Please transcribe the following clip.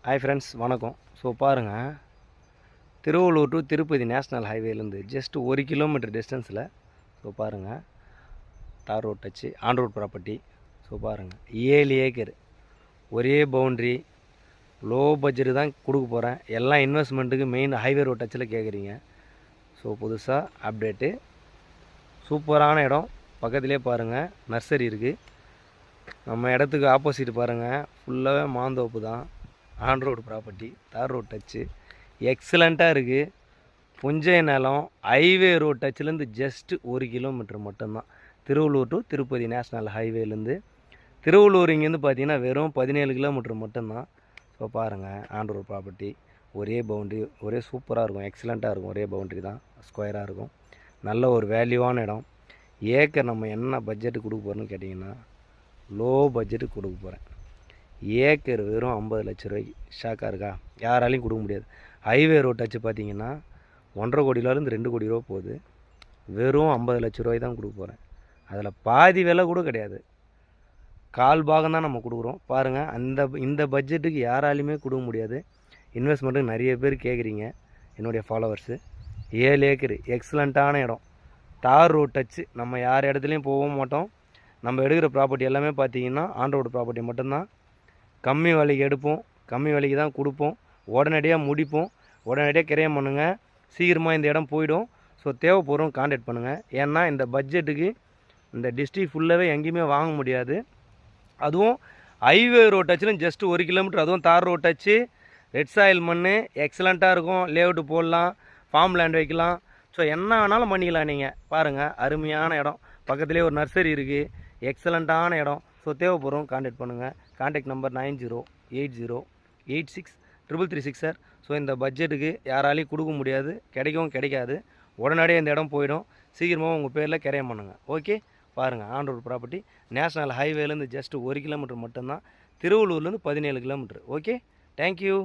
Hi friends, வணக்கம். So பாருங்கள், Thiruvallur to Tirupati national ஹைவேலேருந்து ஜஸ்ட் 1 கிலோமீட்டர் டிஸ்டன்ஸில். ஸோ பாருங்கள், தார் road touch on road property. So பாருங்கள், 7 ஏக்கர் ஒரே பவுண்ட்ரி, லோ பட்ஜெட்டு தான் கொடுக்க போகிறேன். எல்லாம் இன்வெஸ்ட்மெண்ட்டுக்கு மெயின் ஹைவே ரோட் டச்சில் கேட்குறீங்க. ஸோ புதுசாக அப்டேட்டு, சூப்பரான இடம். பக்கத்துலேயே பாருங்கள் நர்சரி இருக்குது. நம்ம இடத்துக்கு ஆப்போசிட் பாருங்கள், ஃபுல்லாகவே மாந்தோப்பு தான். ஆன் ரோடு ப்ராப்பர்ட்டி, தார் ரோட் டச்சு, எக்ஸலண்ட்டாக இருக்குது. புஞ்சை நிலம், ஹைவே ரோட் டச்சிலேருந்து ஜஸ்ட்டு 1 கிலோமீட்டர் மட்டும்தான். திருவள்ளூர் டு திருப்பதி நேஷ்னல் ஹைவேலேருந்து திருவள்ளூர் இங்கேருந்து பார்த்தீங்கன்னா வெறும் 17 கிலோமீட்டர் மட்டும்தான். ஸோ பாருங்கள், ஆன் ரோடு ப்ராப்பர்ட்டி, ஒரே பவுண்ட்ரி, ஒரே சூப்பராக இருக்கும், எக்ஸலண்ட்டாக இருக்கும். ஒரே பவுண்ட்ரி தான், ஸ்கொயராக இருக்கும். நல்ல ஒரு வேல்யூவான இடம். ஏக்கர் நம்ம என்ன பட்ஜெட்டு கொடுக்க போகிறோன்னு கேட்டிங்கன்னா, லோ பட்ஜெட்டு கொடுக்க போகிறேன். ஏக்கர் வெறும் 50 லட்ச ரூபாய்க்கு. ஷாக்காக இருக்கா? யாராலையும் கொடுக்க முடியாது. ஹைவே ரோட் டச்சு பார்த்தீங்கன்னா 1,50 கோடியிலேருந்து 2 கோடி ரூபா போகுது. வெறும் 50 லட்ச ரூபாய் தான் கொடுக்க போகிறேன். அதில் பாதி விலை கூட கிடையாது, கால் பாகம் தான் நம்ம கொடுக்குறோம். பாருங்கள், இந்த பட்ஜெட்டுக்கு யாராலையுமே கொடுக்க முடியாது. இன்வெஸ்ட்மெண்ட்டுக்கு நிறைய பேர் கேட்குறீங்க, என்னுடைய ஃபாலோவர்ஸு. 7 ஏக்கர் எக்ஸலண்ட்டான இடம், தார் ரோட் டச்சு. நம்ம யார் இடத்துலையும் போகவும் மாட்டோம். நம்ம எடுக்கிற ப்ராப்பர்ட்டி எல்லாமே பார்த்தீங்கன்னா ஆன் ரோடு ப்ராப்பர்ட்டி மட்டும்தான். கம்மி விலைக்கு எடுப்போம், கம்மி விலைக்கு தான் கொடுப்போம். உடனடியாக முடிப்போம், உடனடியாக கிரயம் பண்ணுங்கள். சீக்கிரமாக இந்த இடம் போயிடும். ஸோ தேவைப்படுறோம், கான்டாக்ட் பண்ணுங்கள். ஏன்னா இந்த பட்ஜெட்டுக்கு இந்த டிஸ்ட்ரிக் ஃபுல்லாகவே எங்கேயுமே வாங்க முடியாது. அதுவும் ஹைவே ரோட் டச்சிலும் ஜஸ்ட் 1 கிலோமீட்டர், அதுவும் தார் ரோட் டச்சு. ரெட் சாயில் மண் எக்ஸலண்ட்டாக இருக்கும். லேஅவுட்டு போடலாம், ஃபார்ம் லேண்ட் வைக்கலாம். ஸோ என்ன வேணாலும் பண்ணிக்கலாம். நீங்கள் பாருங்கள், அருமையான இடம். பக்கத்துலேயே ஒரு நர்சரி இருக்குது, எக்ஸலண்ட்டான இடம். ஸோ தேவைப்படுறோம், கான்டாக்ட் பண்ணுங்கள். Contact number 9080863336 sir. ஸோ இந்த பட்ஜெட்டுக்கு யாராலையும் கொடுக்க முடியாது, கிடைக்கவும் கிடைக்காது. உடனடியாக இந்த இடம் போயிடும். சீக்கிரமாக உங்கள் பேரில் கிரயம் பண்ணுங்கள். ஓகே, பாருங்கள், ஆன் ரோடு ப்ராப்பர்ட்டி, நேஷ்னல் ஹைவேலேருந்து ஜஸ்ட் 1 கிலோமீட்டர் மட்டும்தான். திருவள்ளூர்லேருந்து 17 கிலோமீட்டர். Okay, thank you.